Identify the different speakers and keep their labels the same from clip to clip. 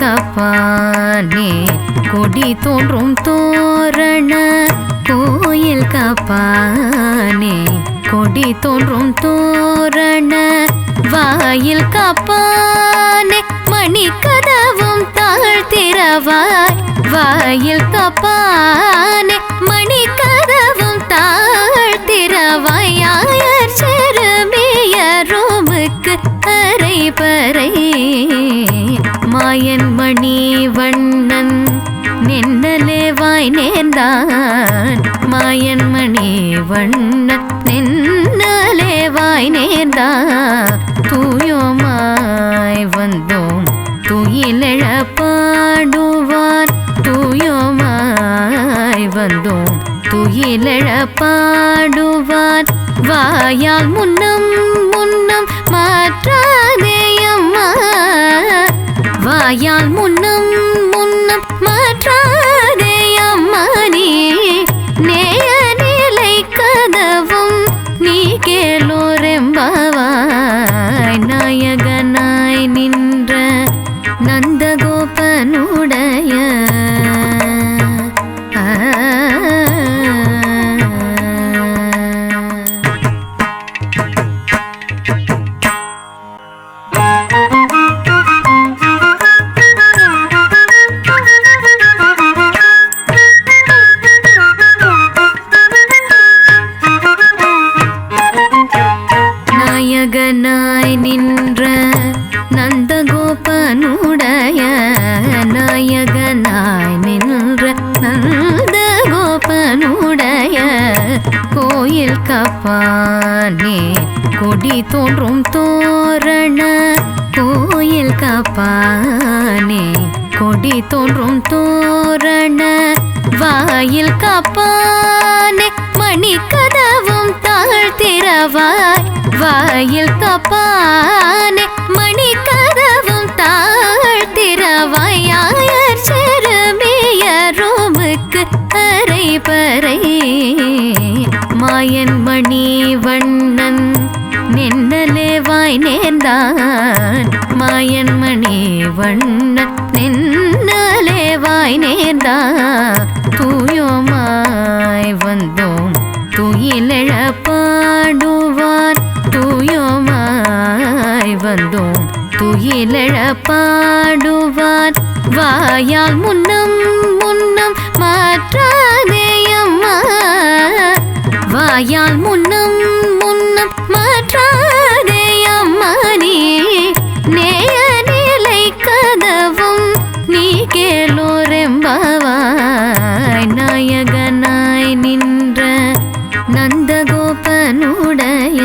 Speaker 1: காப்பானே கொடி தோன்றும் தோரண கோயில் காப்பானே கொடி தோன்றும் தோரண வாயில் காப்பானே மணிக்கதவும் தாழ்த்திரவாய் வாயில் காப்பானே மணிக்கதவும் தாழ்த்திரவாய் ஆயர் சிறுமியரோமுக்கு அரை பறை மாயன் மணி வண்ணன் நின்னலேவாய் நேர்ந்தான் மாயன் மணி வண்ணன் நின்னலேவாய் நேர்ந்தான் தூயோமாய் வந்தோம் துயிலெழ பாடுவார் தூயோமாய் வந்தோம் துயிலெழ பாடுவார் வாயால் முன்னம் முன்னம் மாற்றாதேயம்மா வாயால் முன்னம் முன்னம் மாற்றாதேயம்மா நீ நேய நிலை கதவும் நீ கேளோரெம்பவாய் நாயகனாய் நின்ற நந்தகோபனுடைய நாயகனாய் நின்ற நந்தகோபனுடைய நாயகனாய் நின்ற நந்தகோபனுடைய கோயில் காப்பானே கொடி தோன்றும் தோரண கோயில் காப்பானே கொடி தோன்றும் தோரண வாயில் காப்பானே மணிக்கதவும் தாழ்த்திரவாய் வாயில் காப்பானே மணிக்கதவும் தாழ்த்திரவாய் ஆயர் சிறுமியரோமுக்கு அரை பறை மாயன் மணி வண்ணன் நின்னலேவாய் நேர்ந்தான் மாயன் மணி வண்ணன் நின்னலேவாய் நேர்ந்தான் தூயோமாய் வந்தோம் துயிலெழ பாடுவார் தூயோமாய் வந்தோம் துயிலெழ பாடுவார் வாயால் முன்னம் முன்னம் மாற்றாதேயம்மா வாயால் முன்னம் முன்னம் மாற்றாதேயம்மா நீ நேய நிலை கதவும் நீ கேளோரெம்பவாய் நாயகனாய் நின்ற நந்தகோபனுடைய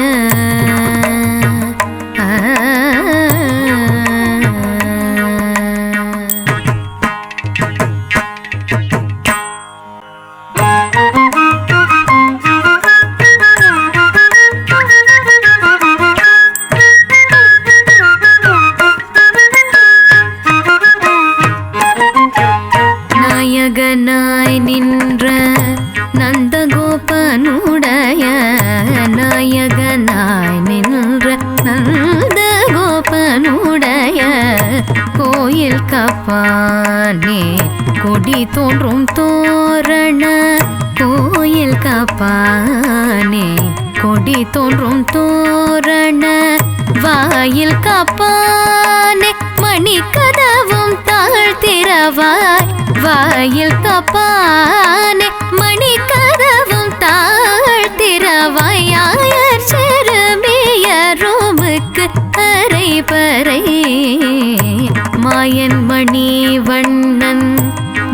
Speaker 1: நாயகனாய் நின்ற நந்தகோபனுடைய நாயகனாய் நின்ற நந்தகோபனுடைய கோயில் காப்பானே கொடி தோன்றும் தோரண கோயில் காப்பானே கொடி தோன்றும் தோரண வாயில் காப்பானே மணிக்கதவும் தாழ்த்திரவாய் வாயில் காப்பானே மணிக்கதவும் தாழ்த்திரவாய் ஆயர் சிறுமியரோமுக்கு அரை பறை மாயன் மணி வண்ணன்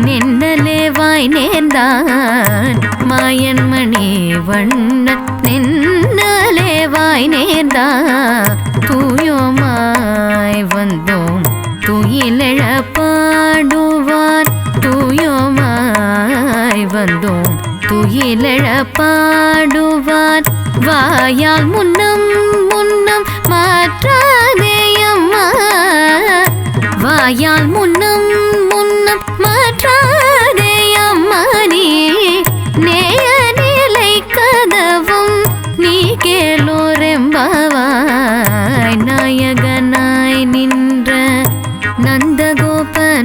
Speaker 1: நின்னலேவாய் நேர்ந்தான் மாயன் மணி வண்ணன் நின்னலேவாய் நேர்ந்தான் தூயோமாய் வந்தோம் துயிலெழ பாடுவார் தூயோமாய் வந்தோம் துயிலெழ பாடுவார் வாயால் முன்னம் முன்னம் மாற்றாதேயம்மா வாயால் முன்னம் முன்னம் மாற்றாதேயம்மா நீ நேய நிலை கதவும் நீ கேளோரெம்பவாய் நாயகனாய் நின்ற நந்தகோபனுடைய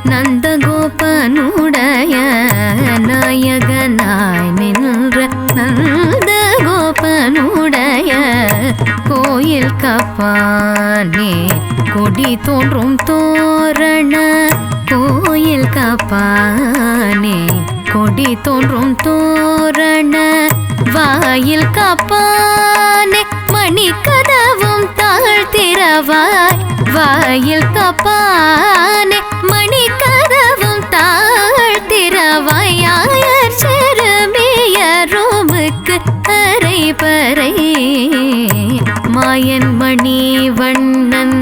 Speaker 1: நந்தகோபனுடைய நாயகனாய் நின்ற நந்தகோபனுடைய கோயில் காப்பானே கொடி தோன்றும் தோரண கோயில் காப்பானே கொடி தோன்றும் தோரண வாயில் காப்பானே மணி கதவும் தாழ்த்திரவாய் வாயில் காப்பானே மணி கதவும் தாழ்த்திரவாய் ஆயர் செருமியரோமுக்கு அரை பறை மாயன் மணி வண்ணன்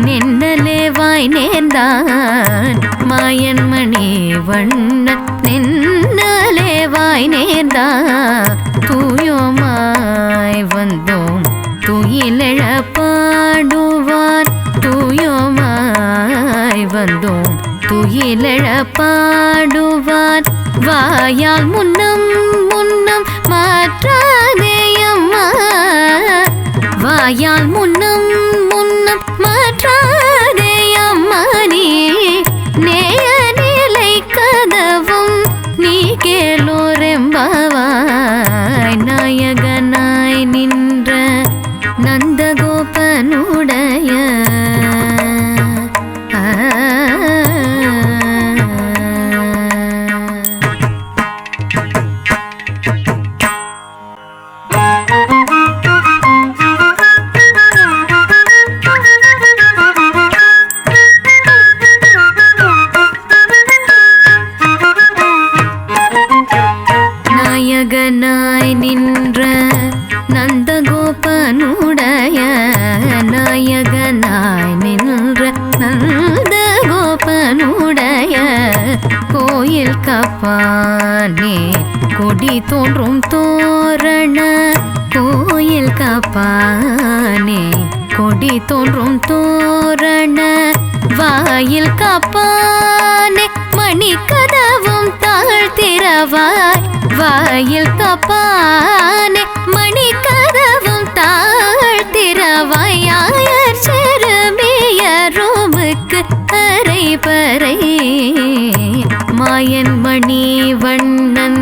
Speaker 1: நின்னலேவாய் நேர்ந்தான் மாயன் மணி வண்ணன் நின்னலேவாய் நேர்ந்தான் தூயோமாய் வந்தோம் துயிலெழ பாடுவார் தூயோமாய் வந்தோம் துயிலெழ பாடுவார் வாயால் முன்னம் முன்னம் மாற்றாதேயம்மா வாயால் முன்னம் முன்னம் மாற்றாதேயம்மா நீ நேய நிலை கதவும் நீ கேளோரெம்பாவாய் நாயகனாய் நின்ற நந்தகோபனுடைய நாயகனாய் நின்ற நந்தகோபனுடைய நாயகனாய் நின்ற நந்தகோபனுடைய கோயில் காப்பானே கொடி தோன்றும் தோரண கோயில் காப்பானே கொடி தோன்றும் தோரண வாயில் காப்பானே மணி கதவும் தாழ்த்திரவாய் வாயில் காப்பானே மணி கதவும் தாழ்த்திரவாய் ஆயர் செருமியரோமுக்கு அரை பறை மாயன் மணி வண்ணன்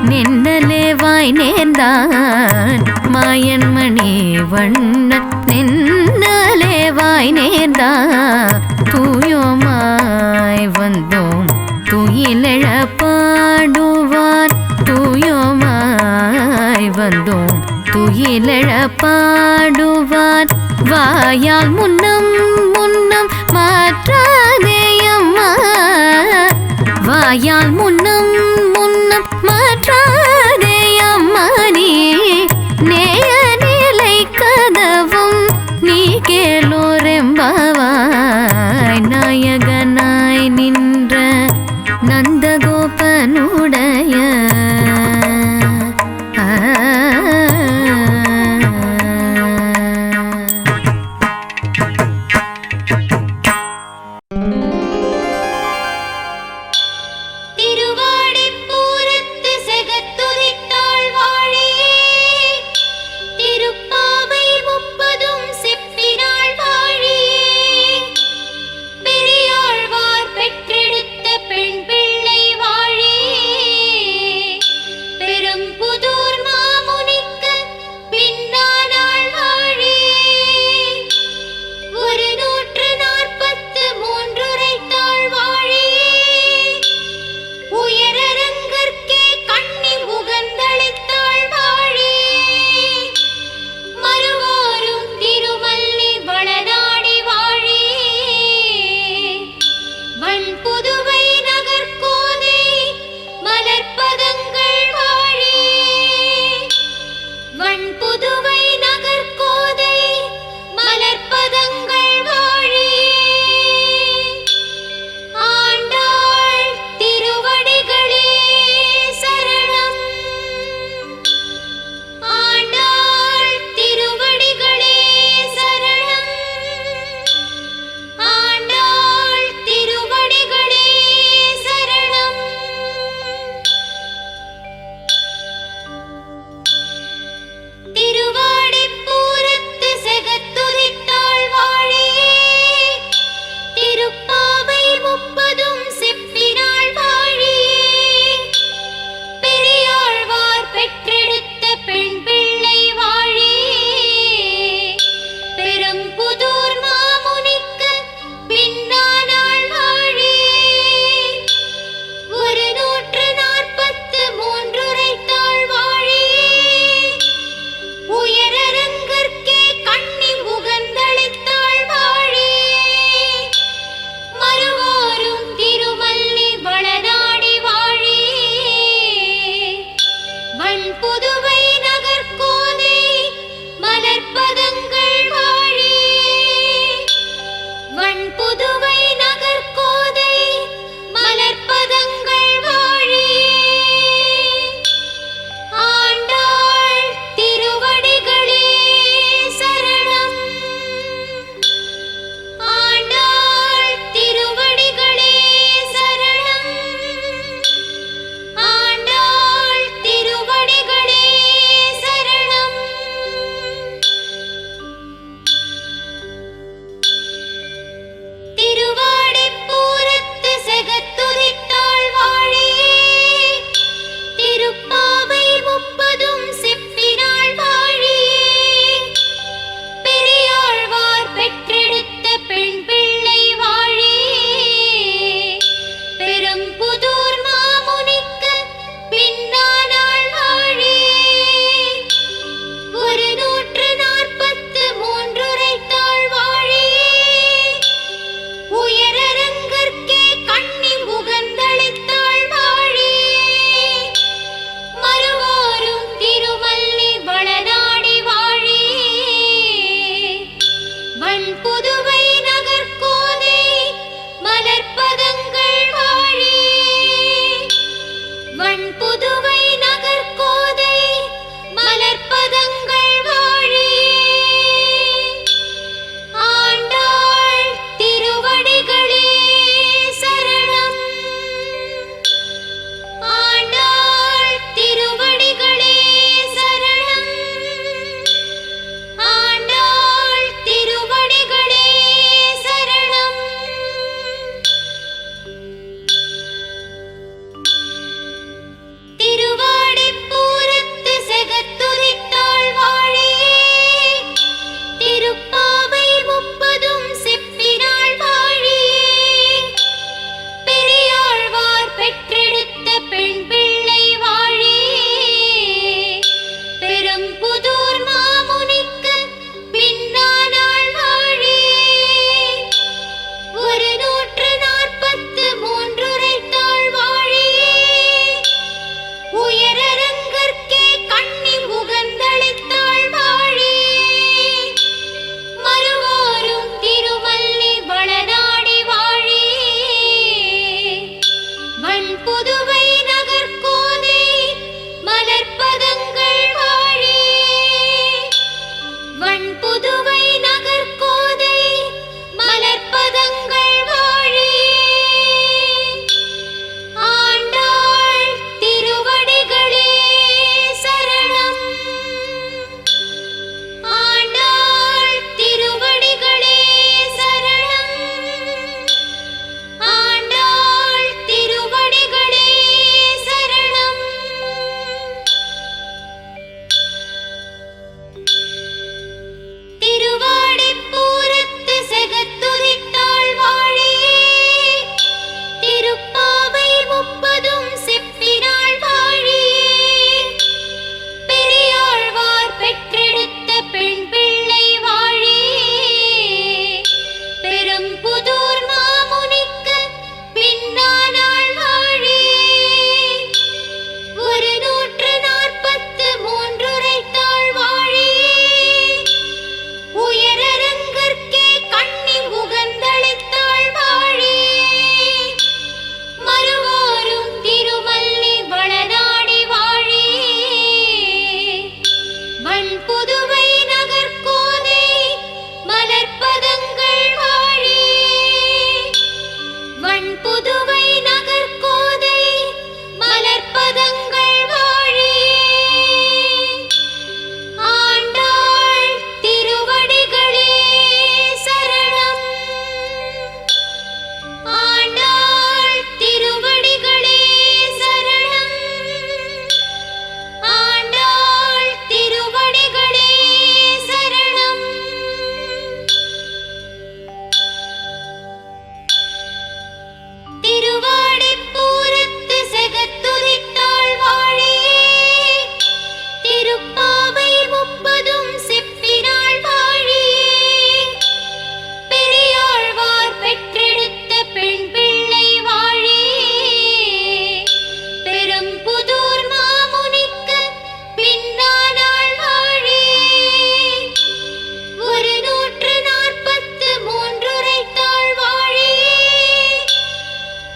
Speaker 1: நின்னலேவாய் நேர்ந்தான் மாயன் மணி வண்ணன் நின்னலேவாய் நேர்ந்தான் தூயோமாய் வந்தோம் துயிலெழ பாடுவார் தூயோமாய் வந்தோம் துயிலெழ பாடுவார் வாயால் முன்னம் முன்னம் மாற்றாதேயம்மா வாயால் முன்னம் முன்னம் மாற்றாதேயம்மா நீ நேய நிலை கதவும் நீ கேளோரெம்பாவாய் நாயகனாய் நின்ற நந்தகோபனுடைய
Speaker 2: திருவா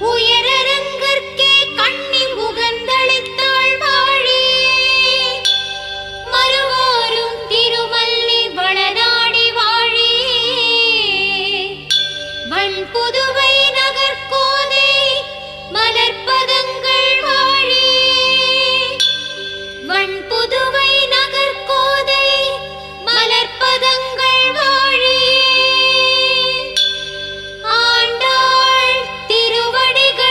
Speaker 2: உயரரங்கற்கே கண்ணி முகந்தளித்தாள் வாழி மறுவாரும் திருமல்லி வளநாடி வாழி வன் புதுவை நகர்கோதை மலர்பதங்கள் வாழி வன் புதுவை நகர்கோதை மலர்பதங்கள் வாழி ஆண்டாள் திருவடிகள்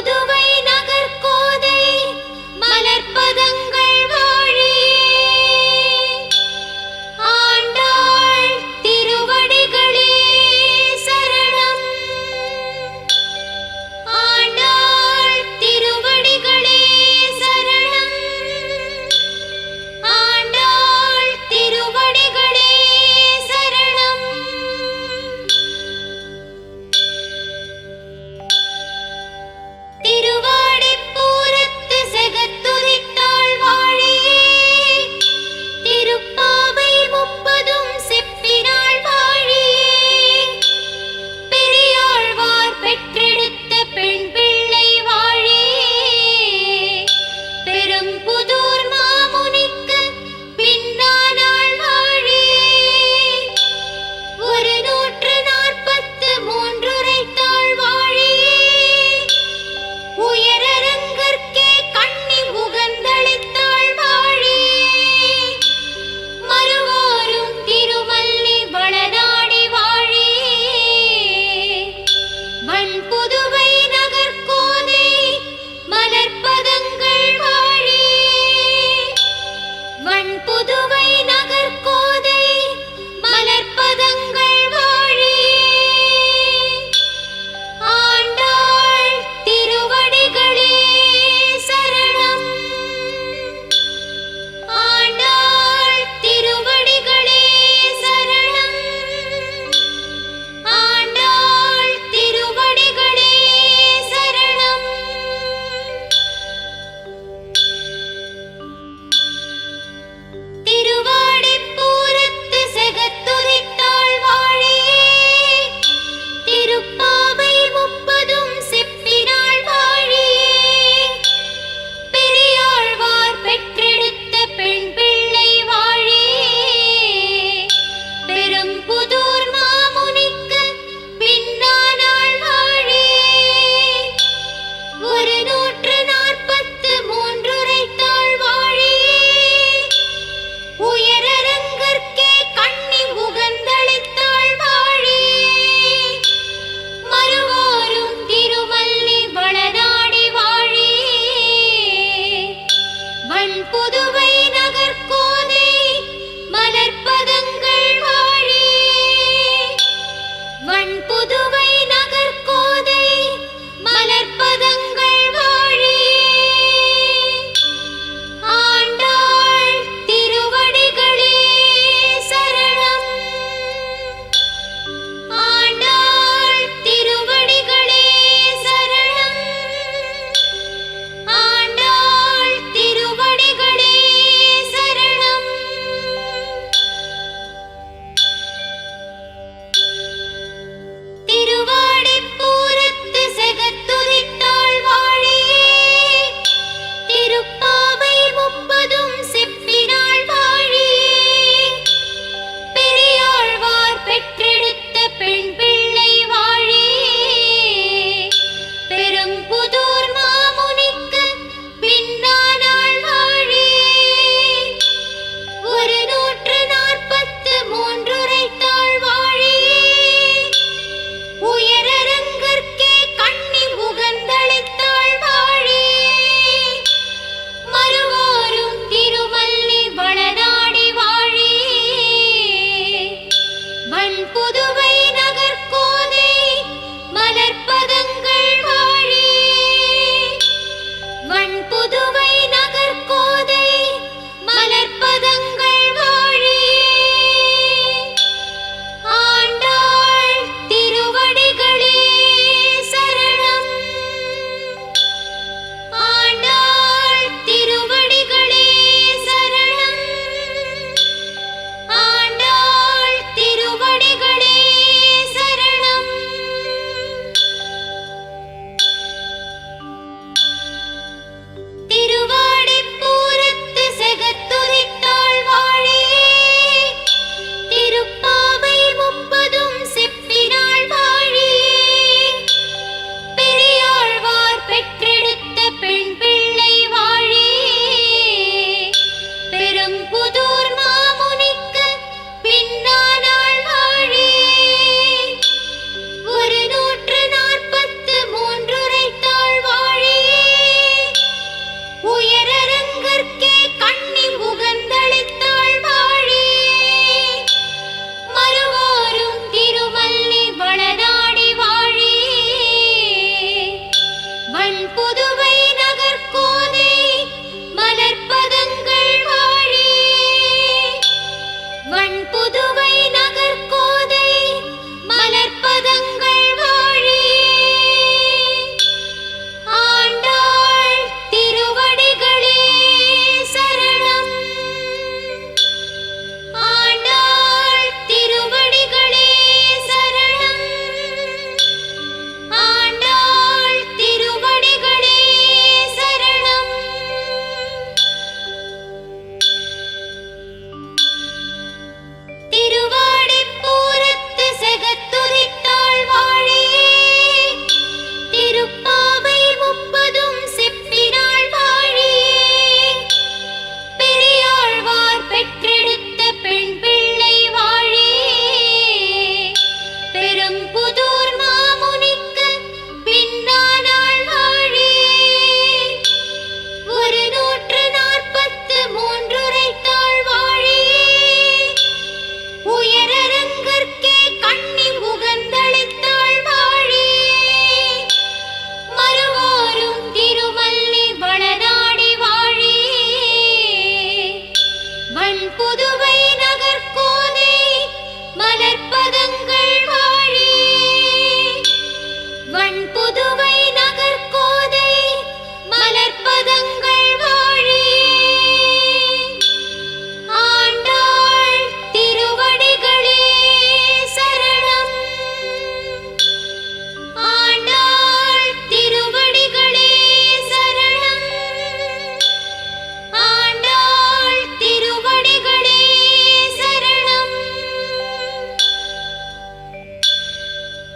Speaker 2: புதுவை நகர்கோதை மலர்பதங்கள் வாழியே ஆண்டாள் திருவடிகளே சரணம் ஆண்டாள் திருவடிகளே சரணம் ஆண்டாள் திருவடிகளே சரணம் திருவாடிப்பூரத்து செகத்துதித்தாள் வாழியே திருப்பாவை முப்பதும் செப்பினாள் வாழியே பெரியாழ்வார் பெற்றெடுத்த பெண் பிள்ளை வாழியே பெரும்புதூர் மாமுனிக்கு பின்னானாள் வாழியே 143 உரைத்தாள் வாழியே உயரரங்கற்கே கண்ணி உகந்தளித்தாள் வாழியே மறுவோரும் திருமல்லி வளநாடி வாழியே வன்புதுவை நகர்கோதை மலர்பதங்கள் வாழியே வன்புதுவை நகர்கோதை மலர்பதங்கள் வாழியே ஆண்டாள் திருவடிகளே சரணம் ஆண்டாள் திருவடிகளே சரணம் ஆண்டாள் திருவடிகளே சரணம் திருவாடிப்பூரத்து செகத்துதித்தாள் வாழியே திருப்பாவை முப்பதும் செப்பினாள் வாழியே பெரியாழ்வார் பெற்றெடுத்த பெண் பிள்ளை வாழியே பெரும்புதூர் மாமுனிக்கு பின்னானாள் வாழியே